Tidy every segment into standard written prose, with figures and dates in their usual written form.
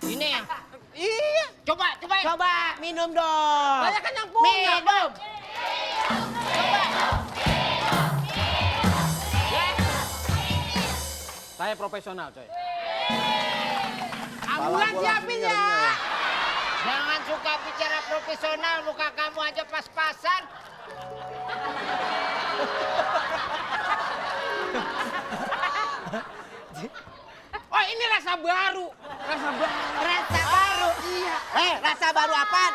Ini ya. Iya. Coba. Coba minum dong. Banyak kan yang punya. Minum. Saya profesional, coy. Ambulan bola siapin finger ya. ini. Jangan suka bicara profesional, muka kamu aja pas-pasan. Oh, ini rasa baru. Rasa baru. Rasa baru. Iya. Rasa baru apaan?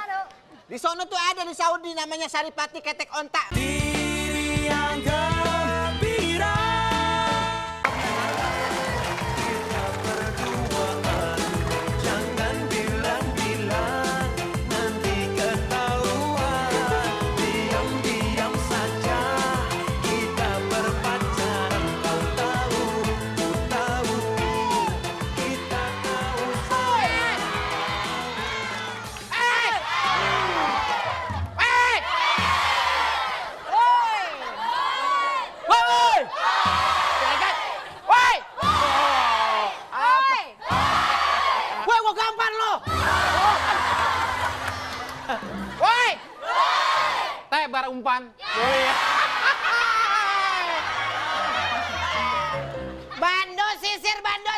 Di sono tuh ada di Saudi namanya Saripati ketek onta. Diri yang gembira. Kita berduaan, jangan bilang-bilang, nanti ketahuan. Diam-diam saja, kita berpacaran. Kau tahu, ku tahu, kita tahu sayang. Woi, gua gampar lo. Woi! Teh bar umpan. Bando sisir. Bando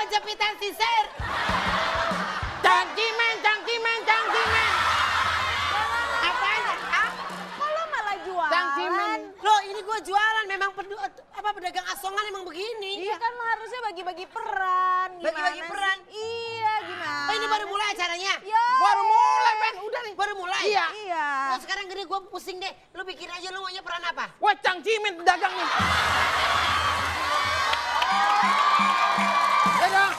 jepitan sisir. Cangkimen. Apaan? Kok lo malah jualan? Cangkimen. Loh, ini gua jualan memang pedagang asongan emang begini. Iya kan lo harusnya bagi-bagi peran. Gimana Bagi-bagi sih? peran? Iya, gimana? Oh, ini baru mulai acaranya? Ya. Baru mulai, Ben. Udah nih. Baru mulai? Iya. Iya. Nah, sekarang gini gua pusing deh. Lu bikin aja lu maunya peran apa? Wah, cangkimen dagang nih. Ya dong.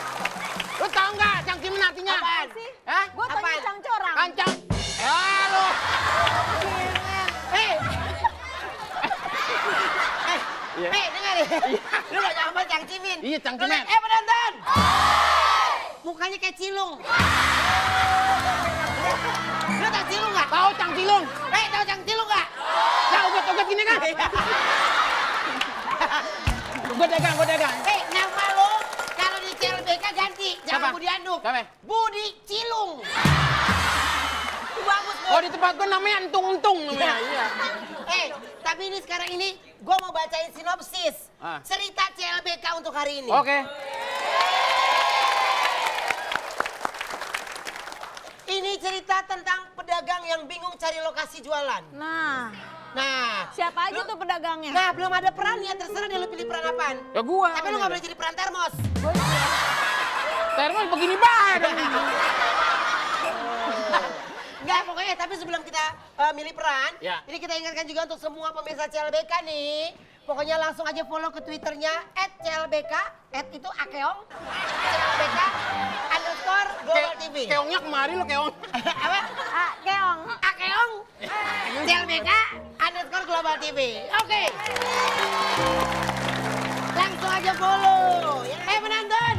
Lu tahu nggak cangkimen artinya? Apaan? Sih? Hah? Gue taunya Apaan? cangcorang. Kancang. Ya lu. Iya. Dengar ya. Lu gak nyampe cangcimin. Iya, cangcimen. Penonton. Mukanya kayak cilung. Lu tau cilung gak? Tahu cangcilung? Tau cangcilung gak? Ya ugat-ugat gini kan? Gue dagang. Nama lu kalau di CLBK ganti. Jangan Siapa? Budi Anduk. Siapa? Budi Cilung. Itu bagus, Bu. Oh, di tempat gue namanya entung-entung namanya. Iya. Tapi ini sekarang ini gue mau bacain sinopsis Ah. cerita CLBK untuk hari ini. Oke. Ini cerita tentang pedagang yang bingung cari lokasi jualan. Nah, Siapa aja tuh pedagangnya? nah belum ada perannya, terserah deh lu pilih peran apaan. Ya gua. Tapi lu gak boleh jadi peran termos. Termos begini banget. Enggak, pokoknya tapi sebelum kita milih peran, Ya. ini kita ingatkan juga untuk semua pemirsa CLBK nih. Pokoknya langsung aja follow ke Twitternya @CLBK, itu Akeong, CLBK _Global TV. Keongnya kemari lo keong. Apa? Keong. Akeong, CLBK _Global TV. Oke. Langsung aja follow. Penonton.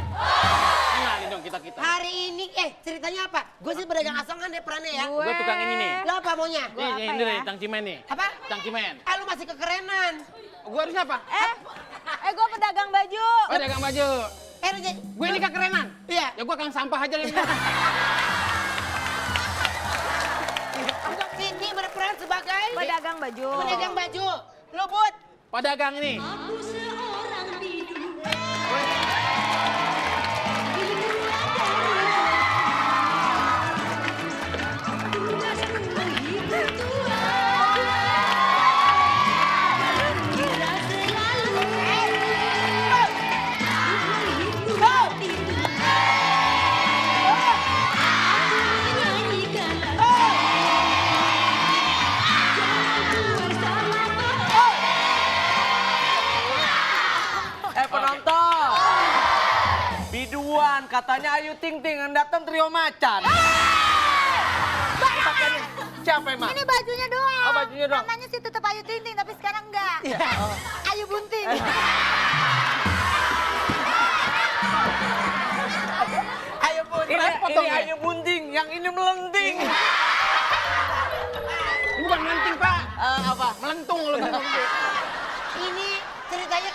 Kenalin dong kita. Hari ini, ceritanya apa? Gue sih pedagang asongan deh perannya ya. Gue tukang ini nih. Lo apa maunya? Nih, apa ini ya? nih, cangcimen nih. Apa? Cangcimen. Lu masih kekerenan. Gue harusnya apa? Gue pedagang baju. Oh, dagang baju. Rj. Gue ini kekerenan. Iya. Ya gue kang sampah aja deh. Ini berperan sebagai Pedagang baju. pedagang baju. Lo Bud. Pedagang ini. Penonton. Biduan katanya Ayu Ting Ting yang datang trio macan. Siapa emang? Ini bajunya doang. Oh, bajunya doang. Namanya sih tetap Ayu Ting Ting, tapi sekarang enggak. Ayu Bunting. Ayo Bud. Ini Ayu Bunting, yang ini melenting. Bukan melenting, Pak. Apa? Melentung lo. Ini ceritanya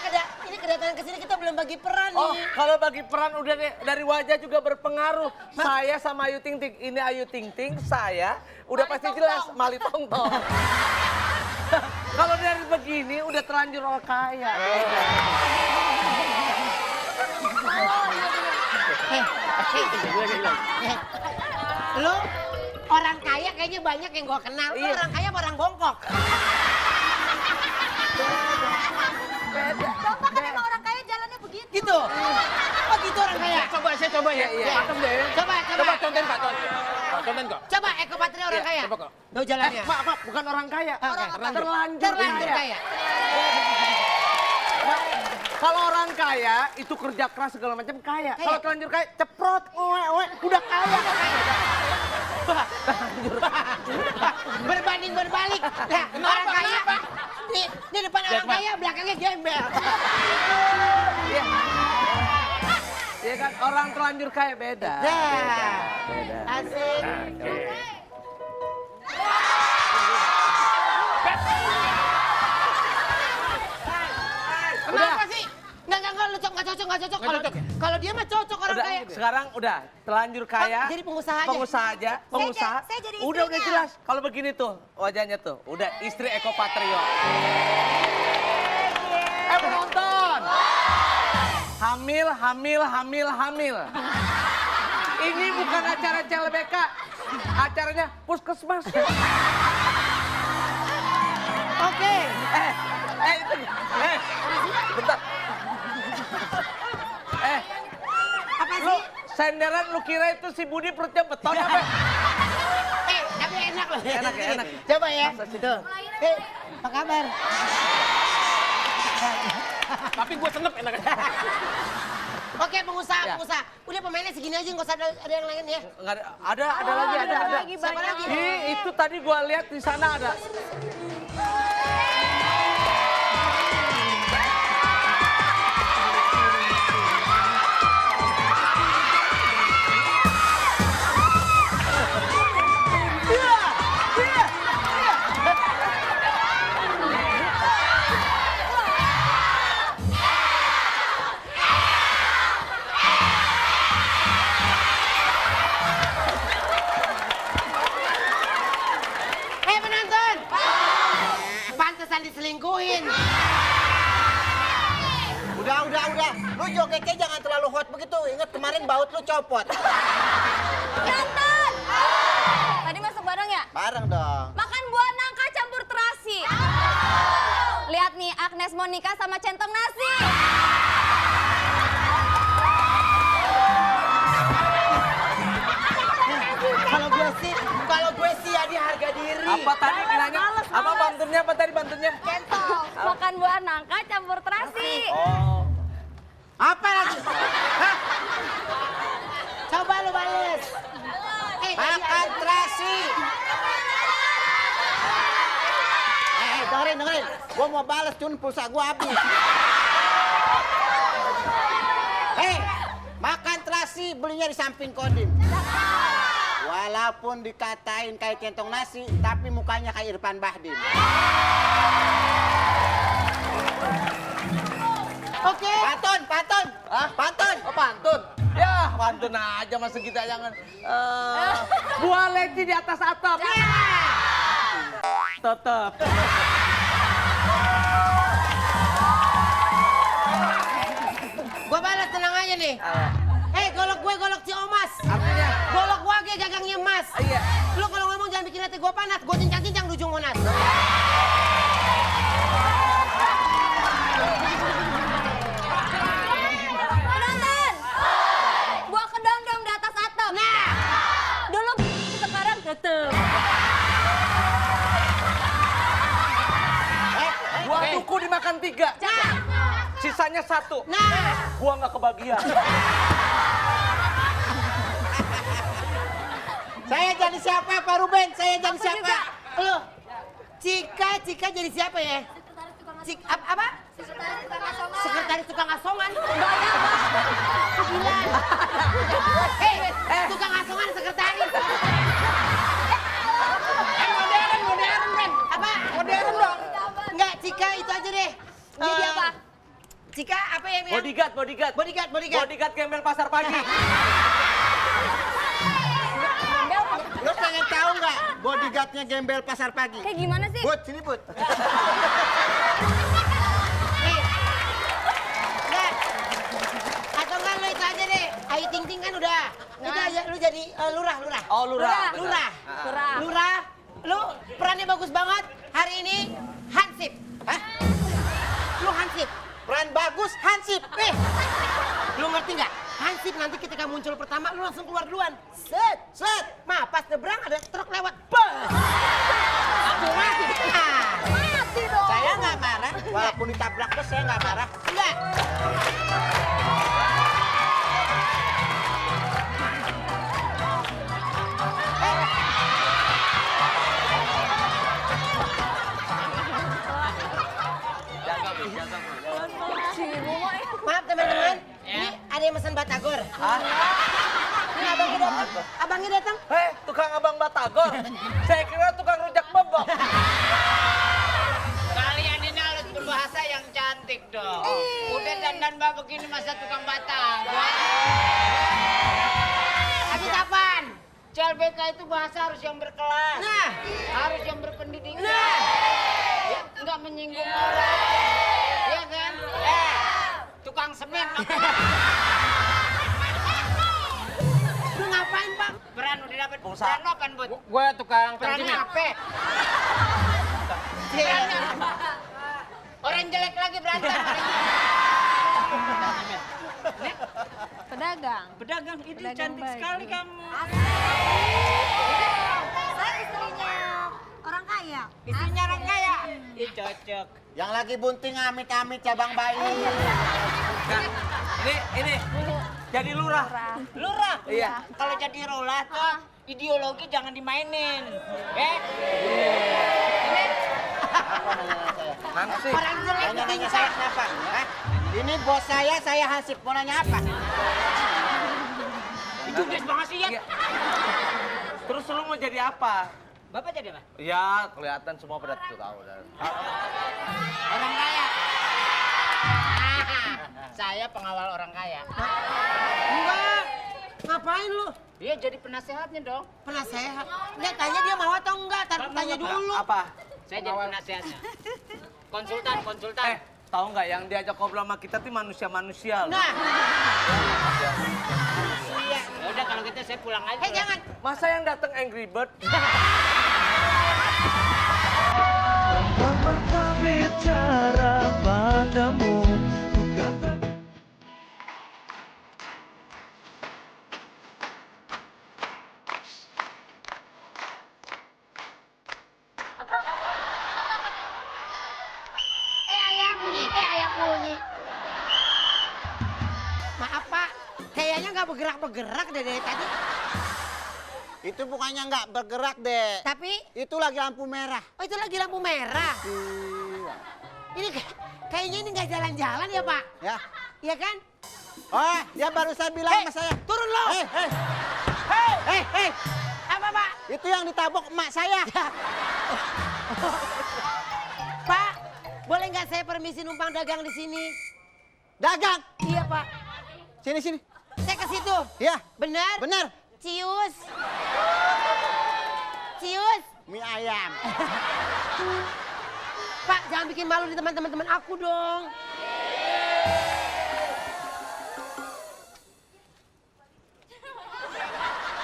ini kedatangan ke sini kita belum bagi peran Oh, nih. kalau bagi peran udah deh, dari wajah juga berpengaruh. Saya sama Ayu Ting Ting, ini Ayu Ting Ting, saya udah pasti jelas Mali Tong Tong. Kalau dari begini udah terlanjur orang kaya. Lu orang kaya kayaknya banyak yang gua kenal. Lu Iya. orang kaya apa orang bongkok? Bapak kan emang orang kaya jalannya begitu. Gitu. Oh gitu orang kaya. Saya coba ya. Iya. Cakep deh. Coba. Coba contohin Pak, contohin. Pak, contohin kok. Coba Eko Patria orang Iya, kaya. coba kok. Lo jalannya. Maaf, bukan orang kaya. Oke. Terlanjur kaya. Kalau orang kaya itu kerja keras segala macam kaya. Kalau terlanjur kaya ceprot, udah kaya. Berbanding berbalik. Nah, orang kaya. Di depan orang kaya, belakangnya gembel. Iya. Iya kan orang terlanjur kaya beda. Beda. Asik. Kenapa sih? Enggak, lu nggak cocok. Nggak cocok ya? Kalau dia mah cocok orang Udah, kaya. sekarang udah terlanjur kaya. Jadi pengusaha aja. Pengusaha aja, pengusaha. saya jadi Udah istrinya. jelas. Kalau begini tuh wajahnya tuh, udah istri Eko Patrio. Penonton. Hamil. Ini bukan acara CLBK. Acaranya puskesmas. Oke. Bentar. Apa Lu sih? senderan lu kira itu si Budi perutnya beton apa? Tapi enak loh. Enak ya, enak. Coba ya. Tuh. Apa kabar? Tapi gue senep enak. Oke, pengusaha. Ya. Udah pemainnya segini aja, nggak usah ada yang lain ya. Nggak ada lagi, ada. Siapa lagi? Itu tadi gua lihat di sana ada. Penonton! Pantesan diselingkuhin. Udah. Lu jogetnya jangan terlalu hot begitu. Ingat kemarin baut lu copot. Nonton! Tadi masuk bareng ya? Bareng dong. Makan buah nangka campur terasi. Lihat nih, Agnes mau nikah sama centong nasi. Kalau gue sih ya dia harga diri. Apa tadi nanya? males. Apa bantunnya? Apa tadi bantunnya? Centong. Makan buah nangka campur terasi. Oh. Apa lagi? Hah? Coba lu bales. Makan terasi. Dengerin. Gua mau balas cun pulsa gua habis. Makan terasi belinya di samping kodim. Walaupun dikatain kayak centong nasi, tapi mukanya kayak Irfan Bahdim. Oke. Pantun. Hah? Pantun. Oh, pantun. Ya, pantun aja masa kita jangan. Buah leci di atas atap. Tetep. Gua balas, tenang aja nih. Golok gue golok si Omas. Artinya? Golok wage gagangnya emas. Iya. Lu kalau ngomong jangan bikin hati gua panas. Gua cincang-cincang di ujung Monas. Penonton! Buah kedondong di atas atap. Nah. Dulu sekarang tetep. Gua tuku dimakan 3. Nah. Sisanya 1. Nah. Gua nggak kebagian. Saya jadi siapa Pak Ruben? Saya jadi siapa? Lu. Cika jadi siapa ya? Apa? Sekretaris tukang asongan. Tukang asongan sekretaris. Modern, Ben. Apa? Modern dong. Enggak, Cika itu aja deh. Jadi apa? Cika, apa yang Bodyguard. Bodyguard gembel pasar pagi. Lo pengen tahu nggak bodyguardnya gembel pasar pagi? Kayak gimana sih? Put, sini Put. Nggak. Atau enggak lo itu aja deh. Ayu Ting Ting kan udah. Itu aja lu jadi lurah. Oh, lurah. Lurah. Lurah. Lurah. Lu perannya bagus banget. Hari ini Hansip. Hah? Lu Hansip. Peran bagus, Hansip. Lu ngerti nggak? Hansip nanti ketika muncul pertama lu langsung keluar duluan. Set, set. Ma, pas nyebrang ada truk lewat. Bang! Aku mati. Mati dong. Saya nggak marah, walaupun ditabrak bus saya nggak marah. Enggak. Jaga, Bu. Maaf teman-teman, ini ada yang pesan batagor. Hah? Ini abangnya datang. Tukang abang batagor. Saya kira tukang rujak bebek. Kalian ini harus berbahasa yang cantik dong. Udah dandan mbak begini masa tukang batang. Habis kapan? CLBK itu bahasa harus yang berkelas. Nah. Harus yang berpendidikan. Nah. Ya, nggak menyinggung orang. Iya kan? Tukang semen. Lu ngapain, Bang? Peran udah dapat. Pulsa. Peran apa, Bud? Gue tukang Perannya terjemah. apa? Perannya apa? Orang jelek lagi berantem. Pedagang. Pedagang itu Pedagang cantik baik. sekali kamu. Saya istrinya orang kaya. Istrinya orang kaya. Ih, cocok. Yang lagi bunting amit-amit cabang bayi. Ini jadi lurah. Lurah. Iya. Kalau jadi lurah tuh ideologi jangan dimainin. Ini Hansip. Orang jelek Nanya-nanya saya kenapa? Hah? Ini bos saya Hansip. Mau nanya apa? itu guys banget sih ya. Iya. Terus lu mau jadi apa? Bapak jadi apa? Ya, kelihatan semua pada tahu. Orang kaya. Saya pengawal orang kaya. Enggak. Ngapain lu? Iya jadi penasehatnya dong. Penasehat. Lihat tanya dia mau atau enggak, tanya dulu. Apa? Saya jadi penasehatnya. Konsultan. Tahu nggak yang diajak ngobrol sama kita tuh manusia-manusia loh. Nah, Iya. Ya udah kalau gitu saya pulang aja. jangan. Masa yang datang Angry Bird? bicara padamu bukan Ayam bunyi. Maaf Pak, kayaknya nggak bergerak dari tadi. Itu bukannya nggak bergerak, Dek. Tapi, Itu lagi lampu merah. oh itu lagi lampu merah. Iya. Ini kayaknya ini nggak jalan-jalan ya Pak? Ya. Iya kan? Oh, dia baru saya bilang sama saya. Turun lo. Hei. Apa Pak? Itu yang ditabok emak saya. Pak, boleh nggak saya permisi numpang dagang di sini? Dagang. Iya Pak. Sini. Saya ke situ. Iya. Benar? Benar. Cius. Mie ayam. Pak, jangan bikin malu di teman-teman aku dong.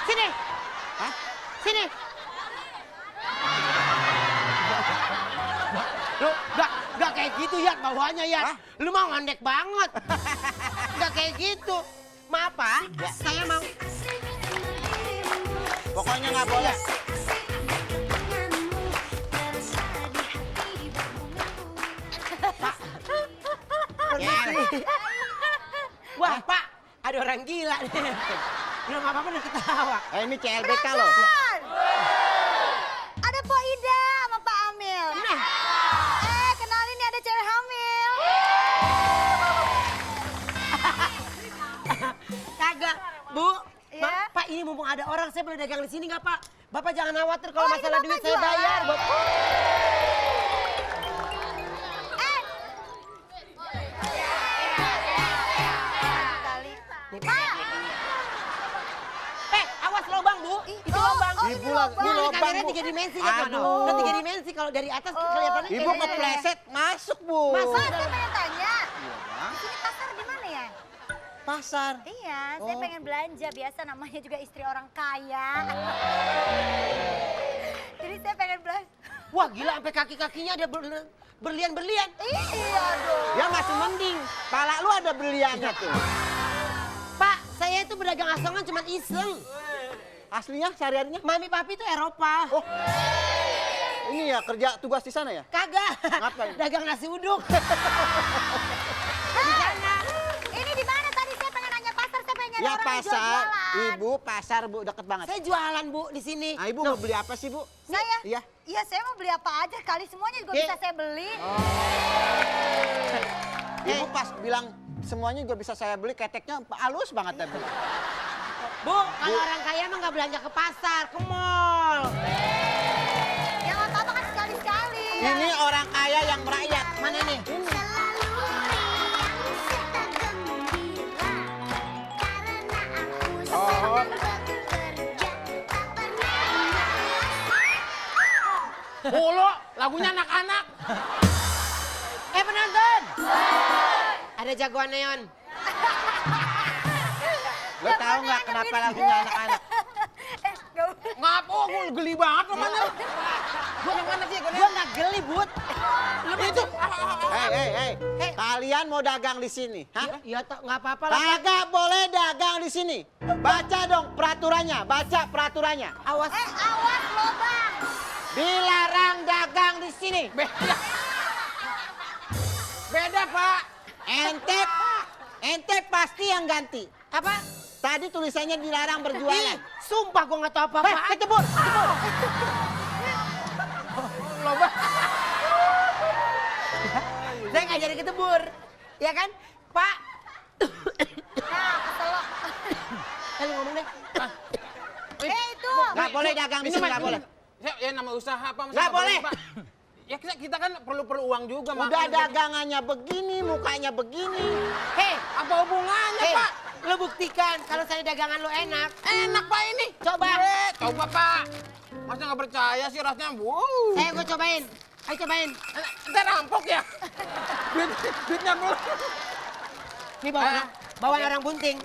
Sini. Hah? Sini. Lu gak kayak gitu ya bawahnya ya. Hah? Lu mau ngondek banget. Gak kayak gitu. Maaf Pak, saya mau. Pokoknya nggak boleh. Wah Pak, ada orang gila nih. Lu gak apa-apa udah ketawa. Ini CLBK loh. Ada Po Ida sama Pak Amil. Nah. Kenalin nih ada cewek hamil. Kagak, Bu. Iya? Pak, ini mumpung ada orang, saya boleh dagang di sini nggak Pak? Bapak jangan khawatir kalau Oh, ini masalah Bapak duit saya jualan? bayar. Awas lubang, Bu. Itu lubang. Ibu lagi, Ini lubang, kameranya Bu. 3 dimensi ya, Aduh. Udah 3 dimensi. Kalau dari atas kelihatannya Ibu kayak- kepleset masuk, Bu. Masuk. Saya pengen tanya, Iya, Bang. di sini pasar di mana ya? Pasar. Iya, saya Oh. pengen belanja. Biasa namanya juga istri orang kaya. Jadi saya pengen belanja. Wah, gila sampai kaki-kakinya ada berlian-berlian. Iya dong. Ya masih mending. Pala lu ada berliannya tuh. Pak, saya itu berdagang asongan cuma iseng. Aslinya sehari-harinya? Mami papi itu Eropa. Oh. Ini ya kerja tugas di sana ya? Kagak. Ngapain? Dagang nasi uduk. Di sana. Ini di mana tadi saya pengen nanya pasar, saya pengen nyari Ya orang yang pasar, jual-jualan. Ibu pasar Bu, deket banget. Saya jualan, Bu, di sini. Nah, Ibu mau beli apa sih Bu? Saya? Iya. Iya, saya mau beli apa aja kali semuanya juga Oke. bisa saya beli. Ibu pas bilang semuanya juga bisa saya beli, keteknya halus banget ya Bu. Bu, kalau orang kaya mah nggak belanja ke pasar, ke mall. Ya nggak apa-apa kan sekali-sekali. Ini orang kaya yang merakyat. Mana nih? Bolo, lagunya anak-anak. Penonton. Ada jagoan neon. Lo tahu nggak kenapa lagunya anak-anak? Ngapo, gue geli banget namanya. Gua yang mana sih? Gua nggak geli, Bud. Itu. Hei, kalian mau dagang di sini? Hah? Ya, nggak apa-apa lah. Kagak boleh dagang di sini. Baca dong peraturannya, baca peraturannya. Awas. Awas lobang. Dilarang dagang di sini. Beda, Pak. Ente pasti yang ganti. Apa? Tadi tulisannya dilarang Ih, berjualan. sumpah gua nggak tahu apa-apa. Ketebur. Saya nggak jadi ketebur. Ya kan? Pak. Nah, keselak. Kali ngomong deh. Itu. Nggak boleh dagang di sini, nggak boleh. Ya nama usaha apa? masa Nggak boleh. Pak? Ya kita kan perlu uang juga, Udah makanya. dagangannya begini, mukanya begini. Hei, Apa hubungannya, hei, Pak? lo buktikan kalau saya dagangan lo enak. Enak, Pak, ini. Coba. Coba, Pak. Masa nggak percaya sih rasanya? Gua cobain. Ayo cobain. Ntar rampok ya? Duitnya belum. Nih bawa orang bunting.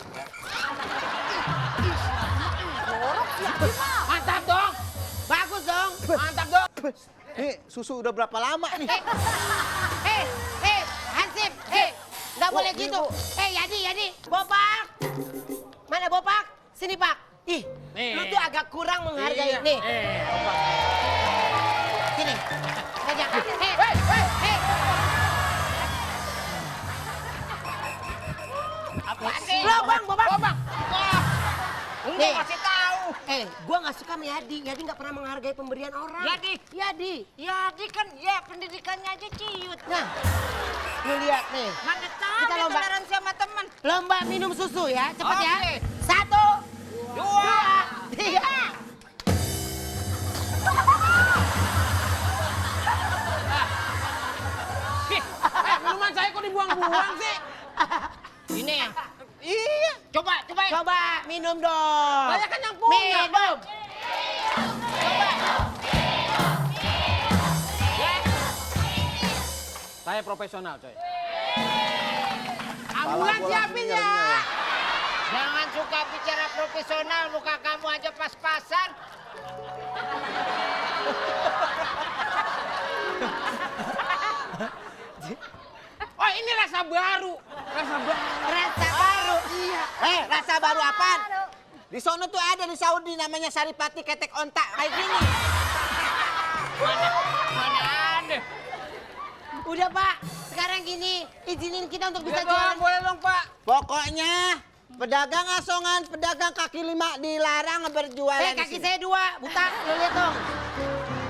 Mantap dong. Bagus dong. Mantap dong. Susu udah berapa lama nih? Hei, Hansip. Nggak boleh gitu. Yadi. Bopak. Mana Bopak? Sini, Pak. Ih, Nih. lu tuh agak kurang menghargai. Iya. Nih, sini. Pegang. Hei. Apaan sih? Lo, Bang, Bopak. Lu Nih. kasih tahu. Gua nggak suka sama Yadi. Yadi nggak pernah menghargai pemberian orang. Yadi kan ya pendidikannya aja ciut. Nah, lu lihat nih. Mana tahu Kita lomba. toleransi sama teman. Lomba minum susu ya, cepet ya. Oke. 1, 2, 3. Minuman saya kok dibuang-buang sih? Ini ya. Iya. Coba. Coba minum dong. Banyak kan yang punya. Minum. Saya profesional, coy. Ambulan siapin ya. Jangan suka bicara profesional, muka kamu aja pas-pasan. Oh, ini rasa baru. Rasa baru. Iya. Rasa baru apaan? Di sono tuh ada di Saudi namanya Saripati ketek ontak kayak gini. Mana ada? Udah, Pak. Sekarang gini, izinin kita untuk bisa Bisa jualan, jualan. boleh dong, Pak. Pokoknya pedagang asongan, pedagang kaki lima dilarang berjualan di Kaki sini. saya 2, buta. Lo lihat dong.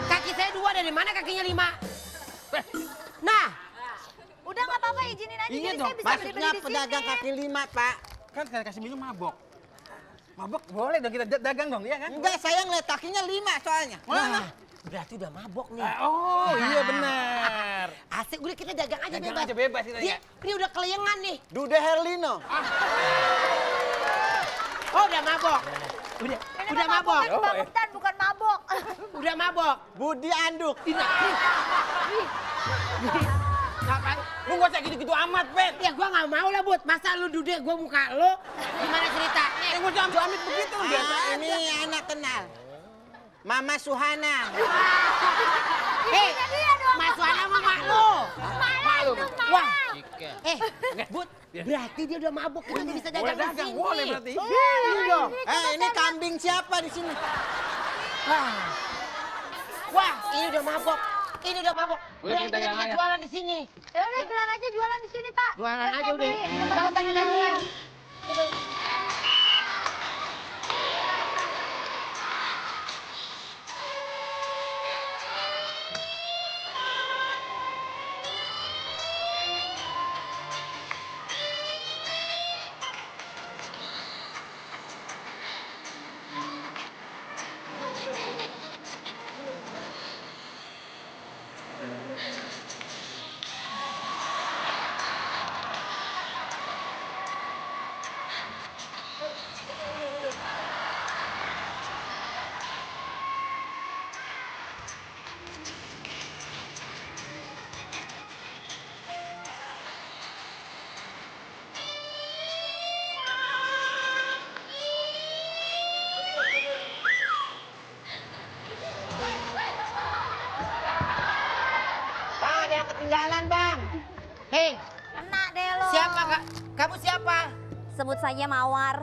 Kaki saya 2, dari mana kakinya 5? Nah, Udah nggak apa-apa, izinin aja. Iya Jadi dong, saya bisa Maksudnya beli-beli di pedagang sini. kaki lima, Pak. Kan saya kasih minum mabok. Mabok boleh dong kita dagang dong, iya kan? Enggak, saya ngeliat kakinya 5 soalnya. nah, berarti udah mabok nih. Oh, iya benar. Asik, udah kita dagang aja Dagang bebas. aja bebas kita, Dia, ya. ini udah kelengan nih. Dude Herlino. mabok. Udah Ini mah mabok. kan kebangutan, bukan mabok. Udah mabok. Budi anduk. Ngapain? Lu gak usah gitu-gitu amat, Ben. Ya gua nggak mau lah, Bud. Masa lu duduk gua muka lu? Gimana ceritanya? Yang gak usah amit begitu lu biasa. Ini anak kenal. Mama Suhana. Hei, Mas Wana sama mak lu. Malu. Wah, Bud, berarti dia udah mabuk. Kita nggak bisa Boleh dagang di dagang, sini. boleh berarti. Iya dong. Ini kambing siapa di sini? Wah, ini udah mabok. Ini udah mabok. Berarti kita bisa jualan di sini. Ya udah jualan di sini, Pak. Jualan aja udah. Tahu tanya aja. Bang, ada yang ketinggalan, Bang. Hei, Kena deh lo. siapa, Kak? Kamu siapa? Sebut saja Mawar.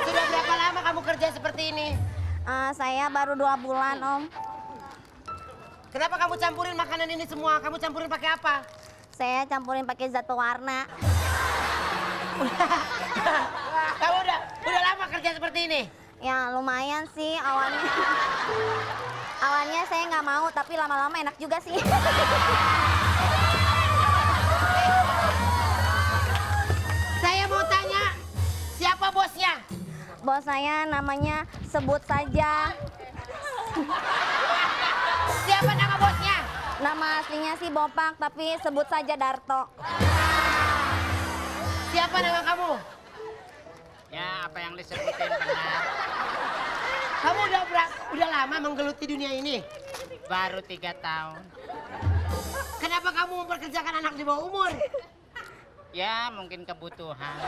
Sudah berapa lama kamu kerja seperti ini? Saya baru 2 bulan, Om. Kenapa kamu campurin makanan ini semua? Kamu campurin pakai apa? Saya campurin pakai zat pewarna. Kamu udah lama kerja seperti ini? Ya lumayan sih awalnya. Awalnya saya nggak mau, tapi lama-lama enak juga sih. Saya mau tanya, siapa bosnya? Bos saya namanya sebut saja. Siapa nama bosnya? Nama aslinya sih Bopak, tapi sebut saja Darto. Siapa nama kamu? Ya, apa yang disebutin benar. Kamu udah lama menggeluti dunia ini? Baru 3 tahun. Kenapa kamu memperkerjakan anak di bawah umur? Ya, mungkin kebutuhan.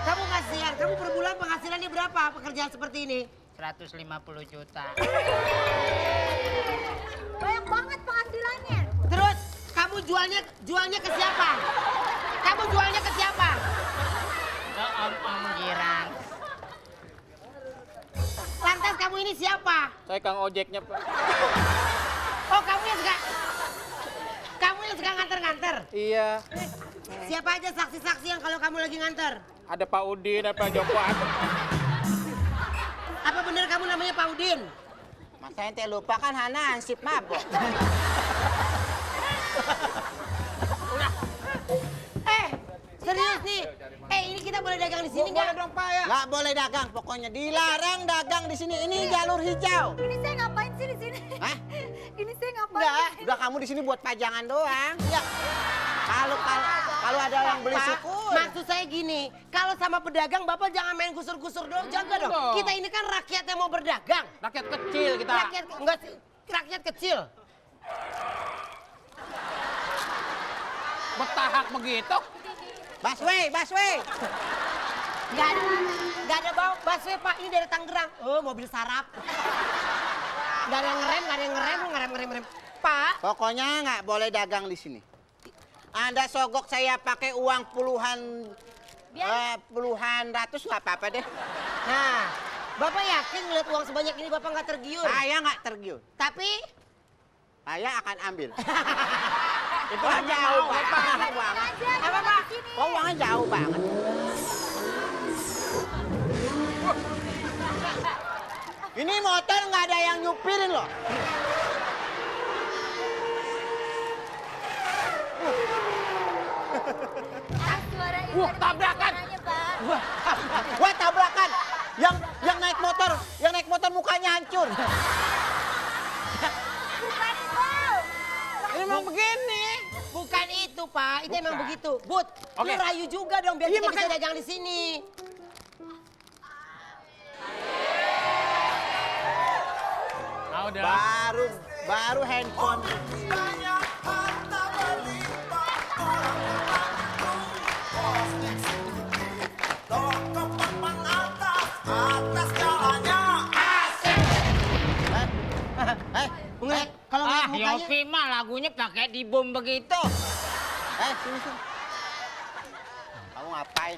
Kamu kasihan, kamu per bulan penghasilannya berapa pekerjaan seperti ini? 150 juta. Banyak banget penghasilannya. Terus kamu jualnya ke siapa? Kamu jualnya ke siapa? Ke om-om girang. Lantas kamu ini siapa? Saya kang ojeknya, Pak. Oh, kamu yang suka nganter-nganter? Iya. Siapa aja saksi-saksi yang kalau kamu lagi nganter? Ada Pak Udin, ada Pak Joko. Apa benar kamu namanya Pak Udin? Masa ente lupa kan Hana ansip mabok. Serius nih? Ini kita boleh dagang di sini nggak? Boleh dong, Pak ya. Nggak boleh dagang, pokoknya dilarang dagang di sini. Ini jalur hijau. Ini saya ngapain sih di sini? Hah? Ini saya ngapain? Enggak, udah kamu di sini buat pajangan doang. Ya. Kalau ada yang beli Pak, syukur. maksud saya gini, kalau sama pedagang Bapak jangan main gusur-gusur doang, jaga dong. dong. Kita ini kan rakyat yang mau berdagang. Rakyat kecil kita. Rakyat kecil. Betahak begitu. Busway. Nggak ada bau busway Pak, ini dari Tangerang. Oh, mobil sarap. Nggak ada yang ngerem. Pak, Pokoknya nggak boleh dagang di sini. Anda sogok saya pakai uang puluhan ratus nggak apa-apa deh. nah, Bapak yakin ngeliat uang sebanyak ini Bapak nggak tergiur? Saya nggak tergiur. Tapi, Saya akan ambil. Itu jauh banget. apa Pak? Kok uangnya jauh banget? Ini motor nggak ada yang nyupirin loh. Suara ini Wah, ada tabrakan. suaranya, Pak. Wah, tabrakan. Yang naik motor mukanya hancur. Bukan itu. Ini memang begini. Bukan itu Pak, itu emang begitu. Bud, lu Oke. rayu juga dong biar Iya, kita bisa makanya- dagang di sini. udah. Baru handphone. Kalau ngeliat mukanya, Yopi mah lagunya pakai dibom begitu. Sini. Kamu ngapain?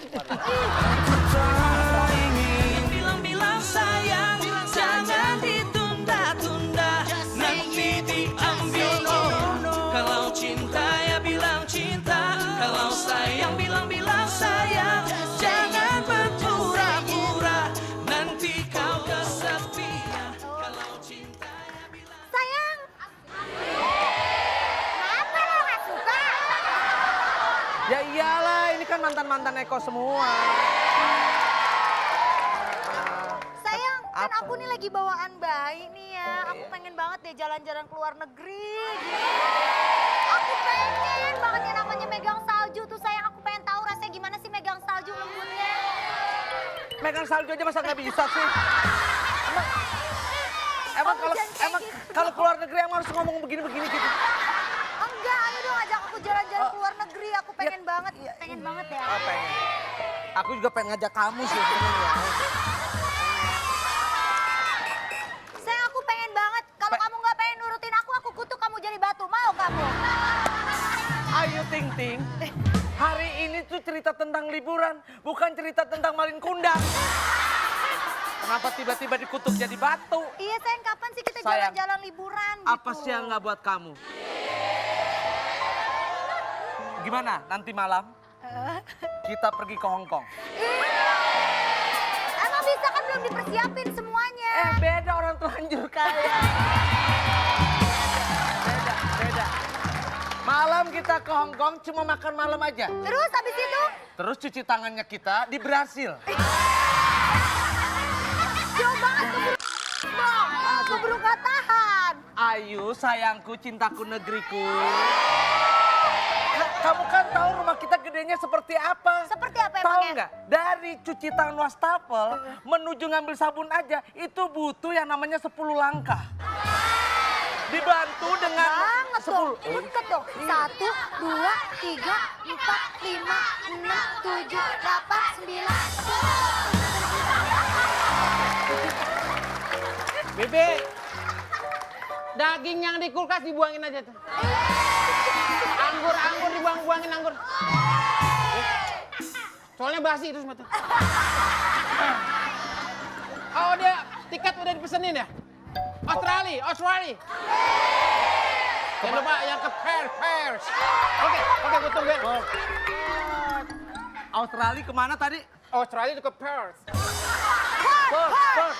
Bilang-bilang sayang, jangan ditunda-tunda. Nanti diambil Kalau cinta ya bilang cinta. Kalau sayang bilang-bilang sayang. Jangan berpura-pura. Nanti kau kesepian. Kalau cinta ya bilang. Sayang. Kenapa lo gak suka? Ya iyalah, ini kan mantan-mantan Eko semua. Sayang, kan Apa? aku nih lagi bawaan bayi nih ya. Aku pengen banget deh jalan-jalan ke luar negeri. Gitu. Aku pengen banget yang namanya megang salju tuh sayang. Aku pengen tahu rasanya gimana sih megang salju lembutnya. Megang salju aja masa nggak bisa sih? Emang Oh, jangan kayak gitu. kalau keluar negeri emang harus ngomong begini-begini gitu? Enggak, ayo dong ajak aku jalan-jalan ke luar negeri. Aku pengen banget, pengen banget ya. Oh, pengen. Aku juga pengen ngajak kamu sih sebenarnya. Sayang aku pengen banget. Kalau kamu nggak pengen nurutin aku kutuk kamu jadi batu. Mau kamu? Ayo Ting Ting, hari ini tuh cerita tentang liburan, bukan cerita tentang malin kundang. Kenapa tiba-tiba dikutuk jadi batu? Iya sayang, kapan sih kita Sayang, jalan-jalan liburan gitu? Apa sih yang nggak buat kamu? Gimana nanti malam kita pergi ke Hong Kong? Emang bisa kan belum dipersiapin semuanya. Beda orang terlanjur kaya. Beda. Malam kita ke Hong Kong cuma makan malam aja. Terus habis itu? Terus cuci tangannya kita di Brasil. Jauh banget keburu gak tahan. Ayu sayangku, cintaku, negeriku. Kamu kan tahu rumah kita gedenya seperti apa? Seperti apa Tahu emangnya? nggak? Dari cuci tangan wastafel menuju ngambil sabun aja itu butuh yang namanya 10 langkah. Dibantu dengan Banget dong, 10. deket dong. 1, 2, 3, 4, 5, 6, 7, 8, 9. Bebe, daging yang di kulkas dibuangin aja tuh. Anggur dibuang-buangin anggur. Soalnya basi itu semua tuh. Oh dia tiket udah dipesenin ya? Australia. Jangan lupa yang ke Perth. Oke, gue tungguin. Australia kemana tadi? Australia itu ke Perth. Perth.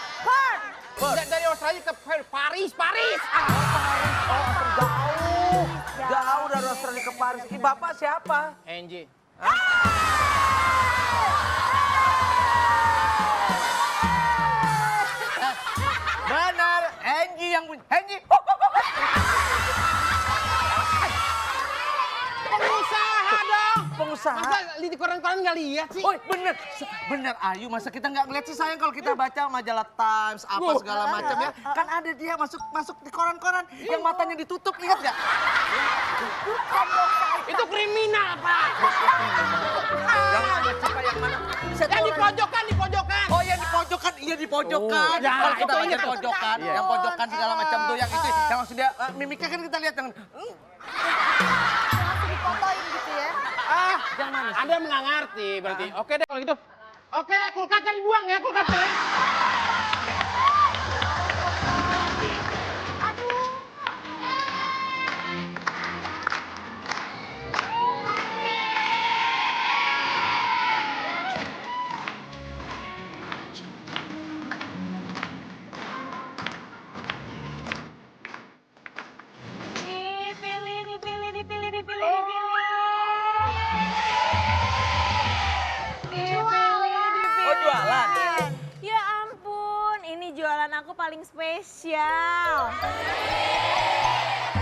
Dari Australia ke Perth, Paris. Jauh dari Australia ke Paris. Ih, Bapak siapa? Angie. Benar, Angie yang punya. Angie. Pengusaha dong. Pengusaha. Masa di koran-koran nggak lihat sih? Oh bener Ayu, masa kita nggak ngeliat sih sayang kalau kita baca majalah Times apa segala macam ya. Kan ada dia masuk di koran-koran yang matanya ditutup, ingat nggak? Itu kriminal, Pak. Yang mana siapa yang mana? Yang di pojokan. Oh yang di pojokan, iya di pojokan. Ya, Kalau kita itu baca ingat di tuh. pojokan, yang pojokan segala macam tuh yang itu, yang maksud dia mimiknya kan kita lihat yang Langsung dipotoin gitu ya. Jangan. Anda nggak ngerti berarti. Oke deh kalau gitu. Oke, kulkasnya dibuang ya, kulkasnya. oh jualan. Ya ampun, ini jualan aku paling spesial.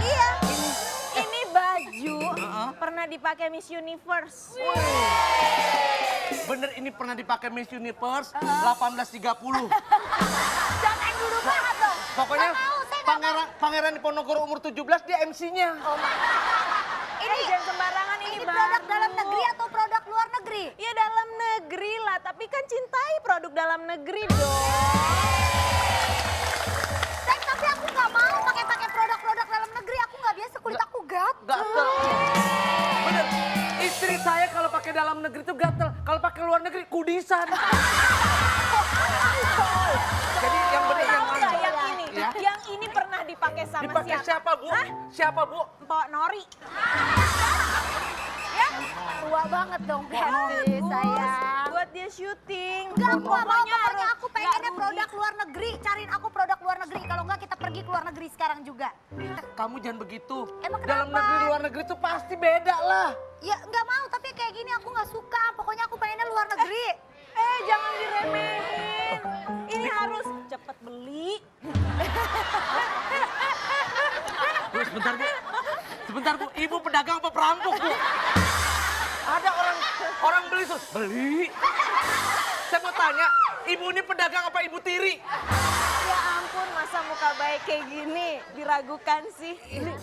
Iya, ini baju pernah dipakai Miss Universe. Bener ini pernah dipakai Miss Universe 1830. Jangan dulu banget dong. Pokoknya Nggak mau, saya nggak Pangeran Diponegoro umur 17 dia MC-nya. Ini jangan sembarangan ini, Bang. produk dalam negeri atau produk luar negeri? Ya dalam negeri lah, tapi kan cintai produk dalam negeri dong. Tapi aku nggak mau pakai produk-produk dalam negeri. Aku nggak biasa, kulit aku gatel. Gatel. Bener. Istri saya kalau pakai dalam negeri tuh gatel. Kalau pakai luar negeri kudisan. Jadi yang benar yang Tahu mana? nggak yang ini? Ya. Yang ini pernah dipakai sama Dipakai siapa, Bu? Hah? Siapa, Bu? Mpok Nori. Tua banget dong berarti sayang. Buat dia syuting. Enggak, aku nggak mau. Pokoknya Pokoknya harus aku pengennya nggak rugi. produk luar negeri. Cariin aku produk luar negeri. Kalau enggak kita pergi ke luar negeri sekarang juga. Kamu jangan begitu. Emang Dalam kenapa? negeri luar negeri tuh pasti beda lah. Ya nggak mau, tapi kayak gini aku nggak suka. Pokoknya aku pengennya luar negeri. Jangan diremehin. Ini harus cepet beli. Bu, sebentar, Bu. Sebentar, Bu. Ibu pedagang apa perampok, Bu? Ada orang beli terus. Beli. Saya mau tanya, ibu ini pedagang apa ibu tiri? Ya ampun, masa muka baik kayak gini diragukan sih. Ini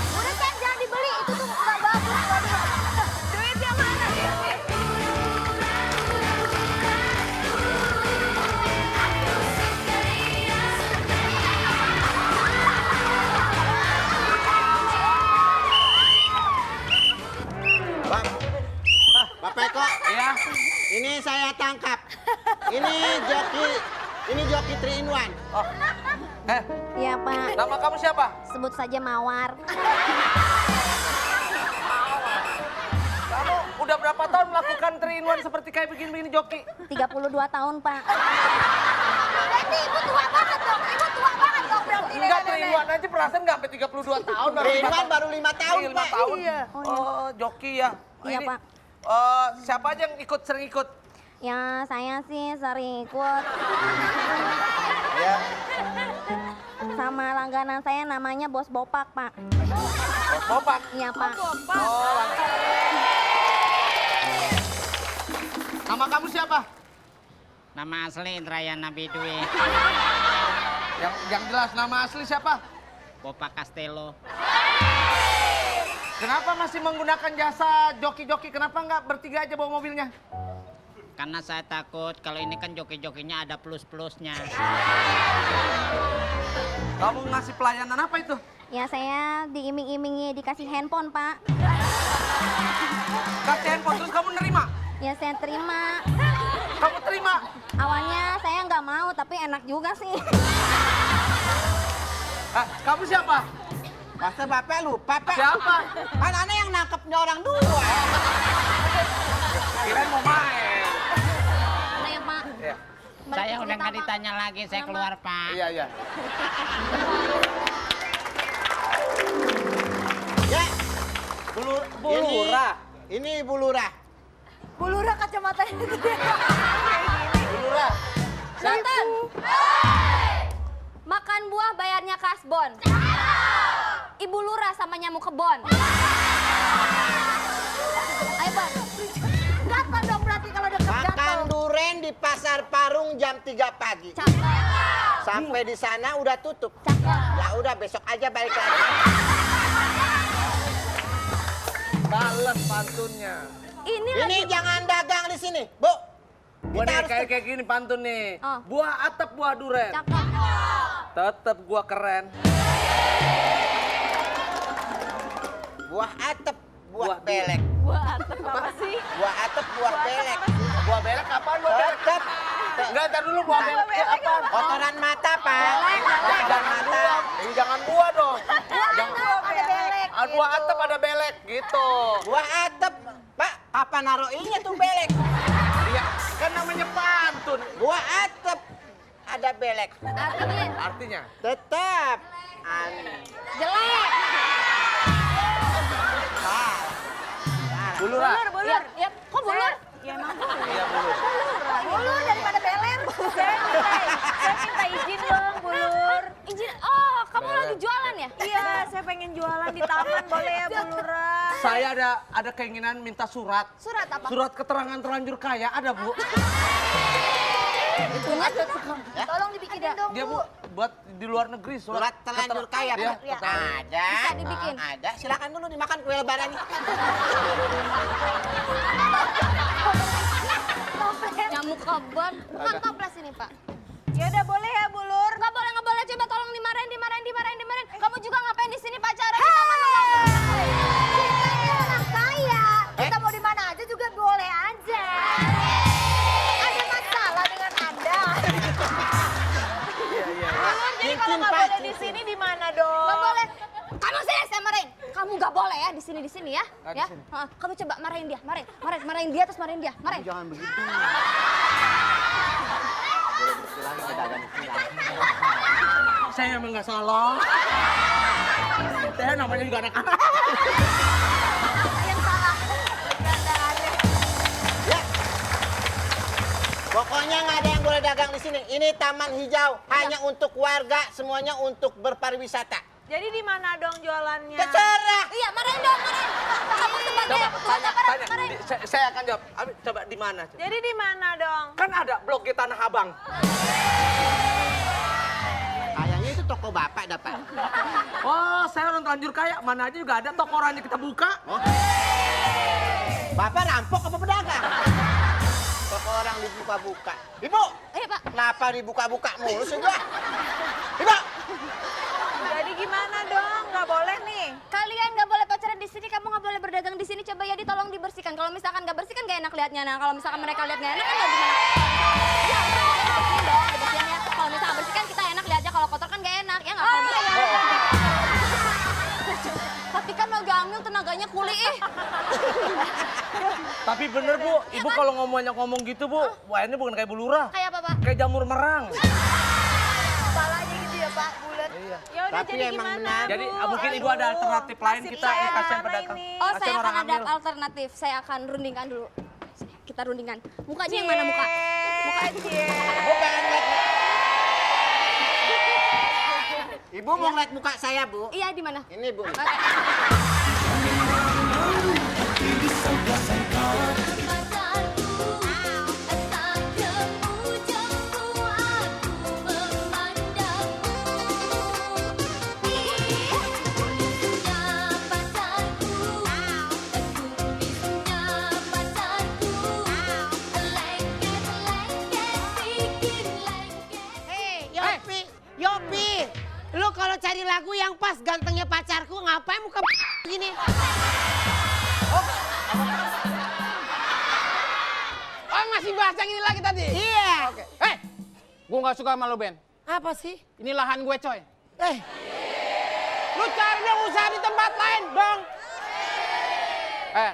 Udah kan jangan dibeli, itu tuh nggak bagus. duitnya mana? Bapak Eko, Iya. ini saya tangkap. Ini joki 3 in 1. Oh. Iya Pak, Nama kamu siapa? sebut saja Mawar. Kamu udah berapa tahun melakukan 3 in 1 seperti kayak begini-begini joki? 32 tahun Pak. Berarti ibu tua banget dong. Ibu tua banget dong berarti. Enggak, 3 in 1 aja perasaan nggak sampai 32 tahun. 3 in 1 baru 5 tahun, Iya, 5 Pak. tahun. Iya. Oh, joki ya. Iya, Pak. Siapa aja yang sering ikut? Ya saya sih sering ikut. Ya. Sama langganan saya namanya Bos Bopak Pak. Bopak. Iya Pak. Oh, langsung. Nama kamu siapa? Nama asli Indrayana Bidwi. Yang jelas nama asli siapa? Bopak Castello. Kenapa masih menggunakan jasa joki-joki? Kenapa nggak bertiga aja bawa mobilnya? Karena saya takut kalau ini kan joki-jokinya ada plus-plusnya. Kamu ngasih pelayanan apa itu? Ya saya diiming-imingi dikasih handphone Pak. Kasih handphone terus kamu nerima? Ya saya terima. Kamu terima? Awalnya saya nggak mau tapi enak juga sih. Kamu siapa? Masa Bapak lupa, Pak? Siapa? Kan aneh yang nangkepnya orang dua. Kirain mau main. Mana ya Pak? Iya. Balik Saya ke udah cerita, nggak Pak. ditanya lagi, saya keluar Pak. Iya, iya. Ya, Bu Lurah. Ini Bu Lurah. Bulura kacamatanya gede. Bu Lurah. Nonton. Makan buah bayarnya kasbon. Ibu lurah sama nyamuk kebon. Ayo Bang. Gatal dong berarti kalau deket Makan gatal. duren di Pasar Parung jam 3 pagi. Cakep. Sampai di sana udah tutup. Cakep. Ya udah besok aja balik lagi. Balas pantunnya. Ini jangan dagang di sini, Bu. Gua Kita nih harus kayak gini pantun nih. Oh. Buah atap, buah duren. Cakep. Tetep gua keren. buah atep, buah Buah belek. Buah atap apa sih? Buah atep, buah belek. Buah belek apaan buah belek? Tetep. Enggak, ntar dulu buah belek apaan? Kotoran mata, Pak. Kotoran mata. Ini jangan buah dong. Ada belek. Buah atap ada belek gitu. Buah atep. Pak, apa naruhinnya tuh belek? Iya, kan namanya pantun. Buah atep, ada belek. Artinya Artinya? Tetap. jelek. Bulur ah. Bulur. Ya, kok bulur? Ya emang Iya bulur. Bulur daripada beler. saya minta izin dong, Bulur. Izin. Oh, kamu lagi jualan ya? Iya, saya pengen jualan di taman, boleh ya, Bulura? Saya ada keinginan minta surat. Surat apa? Surat keterangan terlanjur kaya ada, Bu. Tolong dibikinin dong, Dia Bu, buat di luar negeri Surat terlanjur kaya, Bu. Ya. Ada. Bisa dibikin. Ada. Silakan dulu dimakan kue lebaran. Nyamuk kabar. Bukan toples ini, Pak. Ya udah boleh ya, Bu Lur. Nggak boleh. Coba tolong dimarahin. Kamu juga ngapain di sini pacaran? Kita ini orang kaya. Kita mau di mana aja juga boleh aja. Ada masalah dengan Anda? Jadi kalau nggak boleh di sini di mana dong? Nggak boleh. Kamu saya marahin. Kamu nggak boleh ya di sini ya. di Ya. sini. Kamu coba marahin dia. Marahin dia terus marahin dia. Marahin. Jangan begitu. Saya emang nggak salah. Saya namanya juga anak-anak. Yang salah. Bercandaannya. Pokoknya nggak ada yang boleh dagang di sini. Ini taman hijau, hanya untuk warga, semuanya untuk berpariwisata. Jadi di mana dong jualannya? Terserah. Iya, marahin dong. Kamu sebagai petugas aparat, marahin. Saya akan jawab. Abi, coba di mana? Jadi di mana dong? Kan ada Blok G Tanah Abang. Kayaknya itu toko bapak dapat. Oh, saya orang terlanjur kaya. Mana aja juga ada toko orangnya kita buka. Bapak rampok apa pedagang? Toko orang dibuka-buka. Ibu, Iya, Pak. kenapa dibuka-buka mulu sih gua? Ibu, Jadi gimana dong? Nggak boleh nih. Kalian nggak boleh pacaran di sini, kamu nggak boleh berdagang di sini. Coba ya tolong dibersihkan. Kalau misalkan nggak bersih kan nggak enak liatnya. Nah, kalau misalkan mereka lihat nggak enak kan nggak gimana. Ya, bersihin dong, dibersihin ya. Kalau misalkan bersihkan kita enak liatnya. Kalau kotor kan nggak enak, ya nggak apa-apa. Tapi kan lagi hamil tenaganya kuli Tapi bener Bu, Ibu kalau ngomong gitu Bu, wah ini bukan kayak Bu Lurah. Kayak apa, Pak? Kayak jamur merang. Kepalanya gitu ya Pak, bulat. Ya udah Tapi jadi emang gimana? benar. Jadi mungkin Ibu ada alternatif lain kita saya ini kasihan sama pedagang. ini. Oh, Kasihan saya orang akan ada hamil. alternatif. Saya akan rundingkan dulu. Kita rundingkan. Mukanya yang mana muka? Muka cie. Ibu pengen lihat. Ibu mau ngeliat muka saya, Bu? Iya, di mana? Ini, Bu. Oke. Hei, Yopi, lu kalau cari lagu yang pas gantengnya pacarku ngapain muka gini? Oh, masih bahas yang ini lagi tadi? Iya. Hei, gue nggak suka sama lo, Ben. Apa sih? Ini lahan gue, coy. Lu cari dong usaha di tempat lain dong.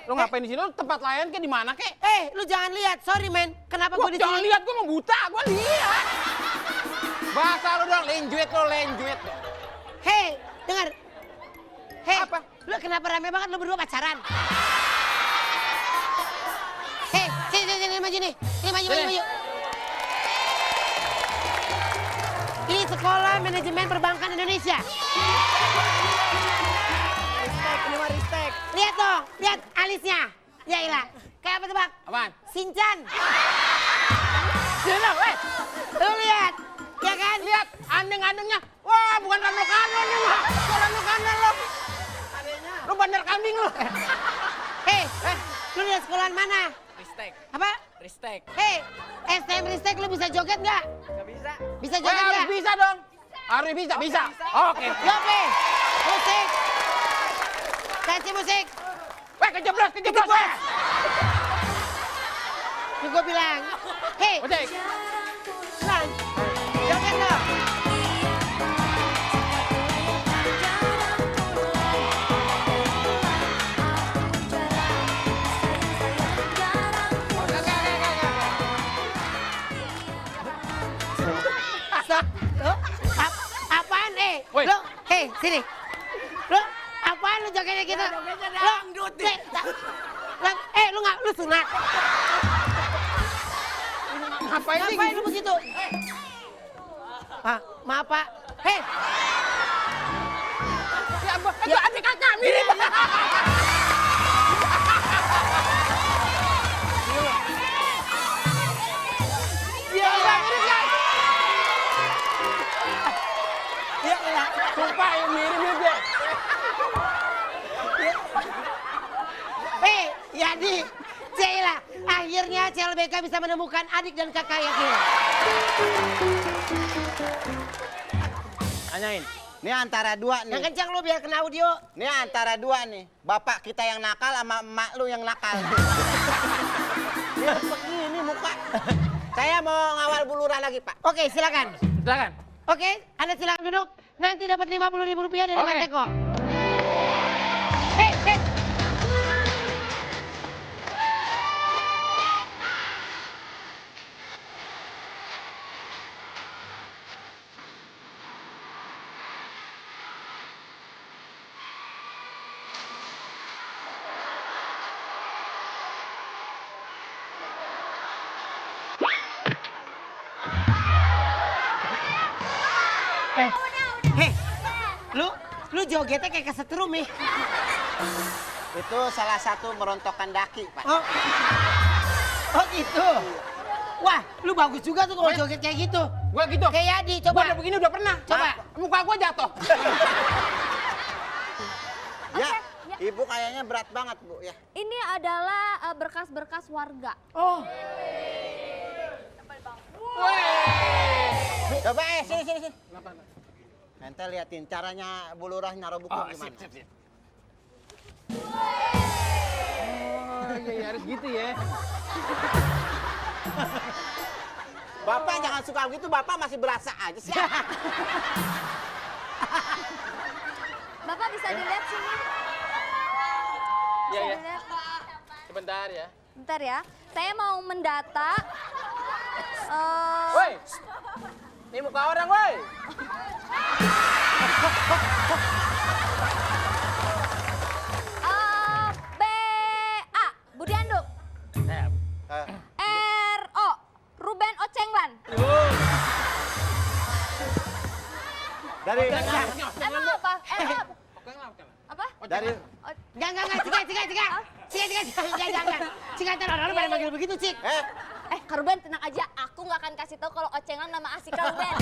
Lu ngapain di sini? Lu tempat lain ke di mana, kek? Lu jangan lihat, sorry men. Kenapa Gua gue di jangan sini? lihat, gue mau buta, gue lihat. Bahasa lu dong, lenjuet dong. Hei, dengar. Hei, Apa? lu kenapa rame banget lu berdua pacaran? Hei, sini maju nih. Sini maju. Ini Sekolah Manajemen Perbankan Indonesia. Ristek. Lihat dong, lihat alisnya. Ya ilah. Kayak apa tebak? Apaan? Sinchan. Sini dong, Lu lihat. Ya kan? lihat andeng-andengnya. Wah, bukan rano-kano nih, mah. Bukan rano-kano lo. Lu bandar kambing lu. Hei, lu lihat sekolahan mana? Ristek, Apa? ristek. Hei, STM Ristek lu bisa joget nggak? Nggak bisa. Bisa Weh, joget harus nggak? bisa dong. Harus bisa. Oke. Yopi, musik. Kasih musik. Weh, kejeblos. Ini gue bilang. Hei, Ojek. Lan, joget dong. Stop. Apaan Woi. Lu, sini. Lu, apaan lu jogetnya gitu? Lu, lu sunat. Ngapain sih? Ngapain lu begitu? Maaf Pak. Hei, Ya, adik kakak mirip. dia CLBK bisa menemukan adik dan kakak yang hilang? Tanyain. Ini antara dua nih. Yang kencang lu biar kena audio. Ini antara dua nih. Bapak kita yang nakal sama emak lu yang nakal. Dia begini muka. Saya mau ngawal Bu Lurah lagi, Pak. Oke, silakan. Silakan. Oke, Anda silakan duduk. Nanti dapat Rp50.000 dari Mas Eko. Hei, lu jogetnya kayak kesetrum nih. Itu salah satu merontokkan daki, Pak. Oh gitu. Wah, lu bagus juga tuh kalau joget kayak gitu. Gua gitu. Kayak Yadi, Gua coba. udah begini udah pernah. Coba. Muka gua jatuh. Ya, Ibu kayaknya berat banget, Bu, ya. Ini adalah berkas-berkas warga. Oh, Coba sini. Ente liatin caranya Bu Lurah naruh buku gimana. Sip. Oh, iya harus gitu ya. Bapak jangan suka gitu, Bapak masih berasa aja sih. Bapak bisa dilihat sini. Iya, Bisa iya. dilihat. Sebentar ya. Bentar ya. Saya mau mendata. Woi. Ini muka orang, woi. BA Budiandu. RO Ruben Ocenglan. Dari Emang apa? Apa? dari jangan, Cik, orang pada manggil begitu, Cik. Kak Ruben tenang aja, aku nggak akan kasih tahu kalau Ocenglan nama asli Kak Ruben.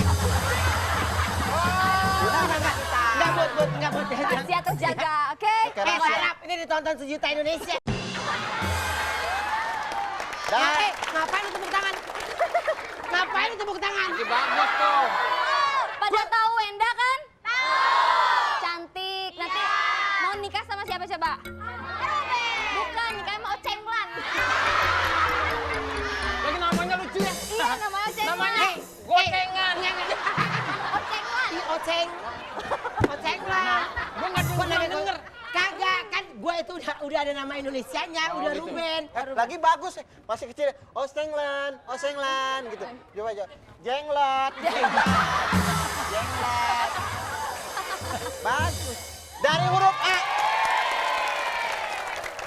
Enggak, Bud. Rahasia terjaga, oke? Harap ini ditonton sejuta Indonesia. Ngapain lu tepuk tangan? Ngapain lu tepuk tangan? Bagus tuh. Pada tahu Wenda kan? Cantik. Nanti mau nikah sama siapa coba? Bukan, nikah sama Ocenglan. Lagi namanya lucu ya. Iya, namanya Ocenglan. Namanya gocengan. Ocenglan. Oceng lah. Gua nggak denger. Kagak, kan gue itu udah ada nama Indonesianya, udah gitu. Ruben. lagi bagus, masih kecil. Osenglan gitu. Coba. Jenglot. Bagus. Dari huruf A.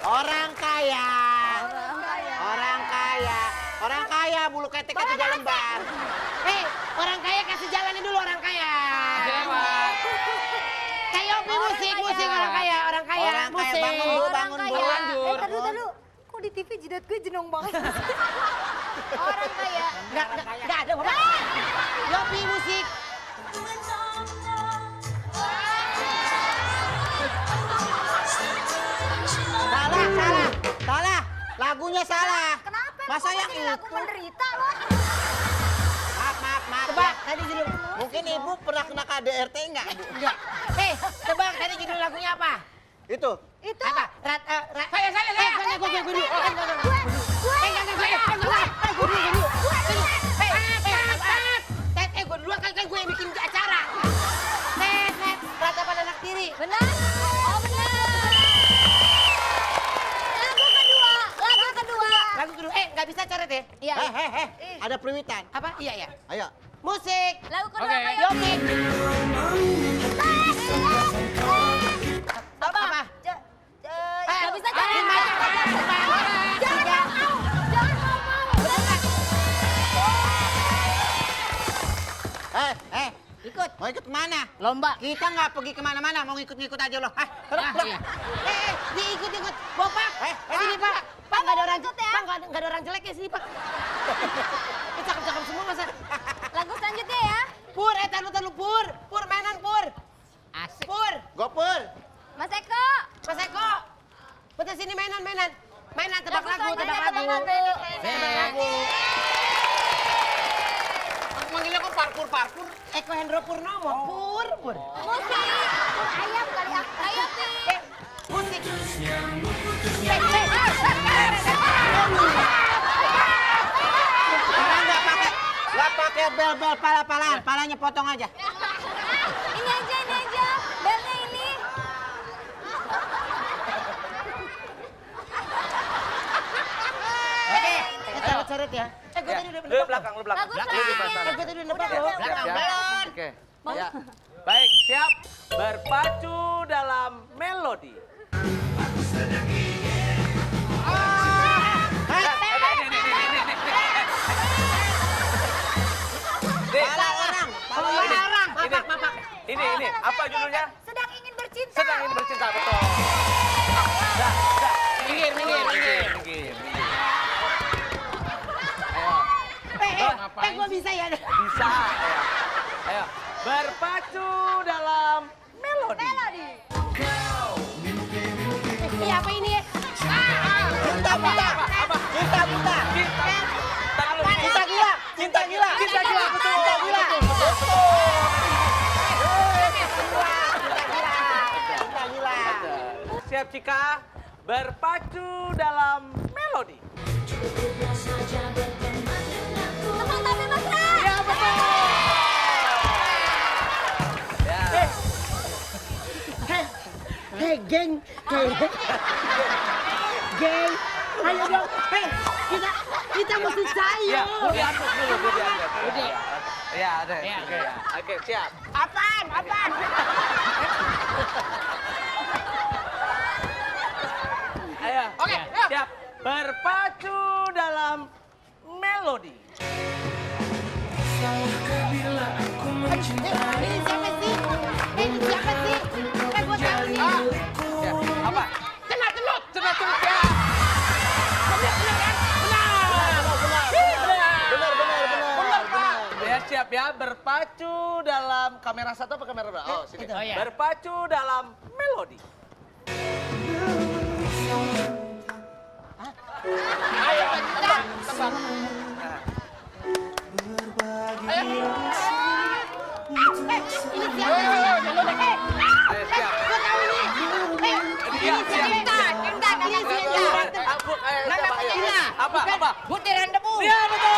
Orang kaya. Orang kaya bulu keteknya 3 lembar. Hei, orang kaya kasih jalannya dulu orang kaya. Kayak Opi musik orang kaya, musik. Bangun dulu. Tadu. Kok di TV jidat gue jenong banget? Orang kaya. Enggak ada Bapak. Yopi musik. Salah. Lagunya salah. Kenapa? Masa yang ini lagu itu? menderita loh. Maaf. Tebak, Ya. tadi judul. Mungkin Ibu pernah kena KDRT enggak, Bu? Enggak. Hei, tebak tadi judul lagunya apa? Itu. Itu. Apa? Saya. Gue dulu. Gue dulu kan gue yang bikin acara. Ratapan anak tiri. Benar? Oh benar. Lagu kedua. Lagu kedua. Nggak bisa coret ya? Iya. Ada pewitan. Apa? Iya. Ayo. Musik. Lagu kedua Oke. kayak Yopi. Apa? Nggak bisa coret. Ikut. Mau ikut kemana? Lomba. Kita nggak pergi kemana-mana, mau ngikut-ngikut aja loh. Diikut. Bapak. Sini Pak. Pak nggak ada orang Pak nggak ada orang jelek ya sini Pak. Cakep semua masa. Lagu selanjutnya ya. Pur, tahu Pur. Pur mainan Pur. Asik. Pur. Gopur. Mas Eko. Mas Eko. Betul sini mainan. Mainan tebak lagu. Selanjutnya tebak lagu. parpur. Eko Hendro Purnomo. Pur. Musik. Ayam kali ya. Ayo, Pi. Musik. Sekarang nggak pakai bel-bel pala-palaan, palanya potong aja. Ini aja. Belnya ini. Oke, kita coret ya. Gue tadi udah Lu nebak. belakang, lu belakang. Bagus, Lu di Pi. sana. Gue tadi udah nebak loh. Siap, siap. Oke. Ya. Baik, siap. Berpacu dalam melodi. Pala orang. Ini, apa judulnya? Sedang ingin bercinta. Sedang ingin bercinta, betul. Dah. Minggir. Ayo. Gue bisa ya. Bisa. Ayo. Berpacu dalam melodi. Ini apa ini? Cinta buta. Cinta buta. Cinta gila. Cinta gila. Cinta gila, betul. Cinta gila. Cinta gila. Siap, Cika. Berpacu dalam melodi. Teman tapi mesra. Ya, betul. Ya. Hei, geng. Geng. Ayo dong. Hei, kita mesti Ya, sayang. diaduk dulu, diaduk. Ya, ada. Oke, siap. Apaan? Ayo. Oke, siap. Berpacu dalam melodi. Ini siapa sih? Gue tahu nih. Ya, apa? Cenat celut. Ya. Benar. Ya, siap ya. Berpacu dalam kamera satu apa kamera dua? Oh, sini. Oh, iya. Berpacu dalam melodi. Ayo, siap. Iya, siap. Abuk, ayo, siapa? Ayo. Apa? Butiran debu. Iya, betul.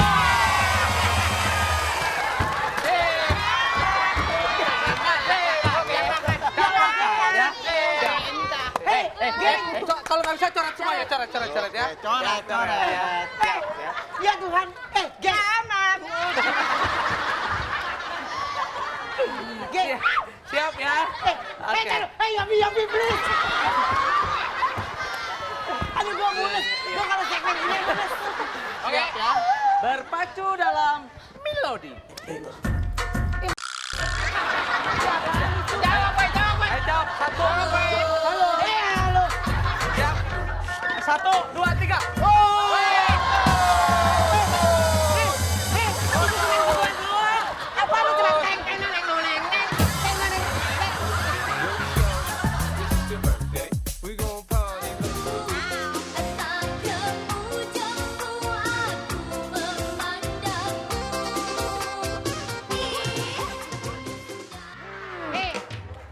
Kalau nggak bisa coret semua ya, coret ya. Coret. Ya Tuhan. Geng. Siap ya. Oke. Yopi, please. Aduh, gue mulus. Gue kalau segmen ini mulus. Oke. Berpacu dalam melodi. Jawab. Satu. Halo. Siap. 1, 2, 3. Apa lu cuma teng?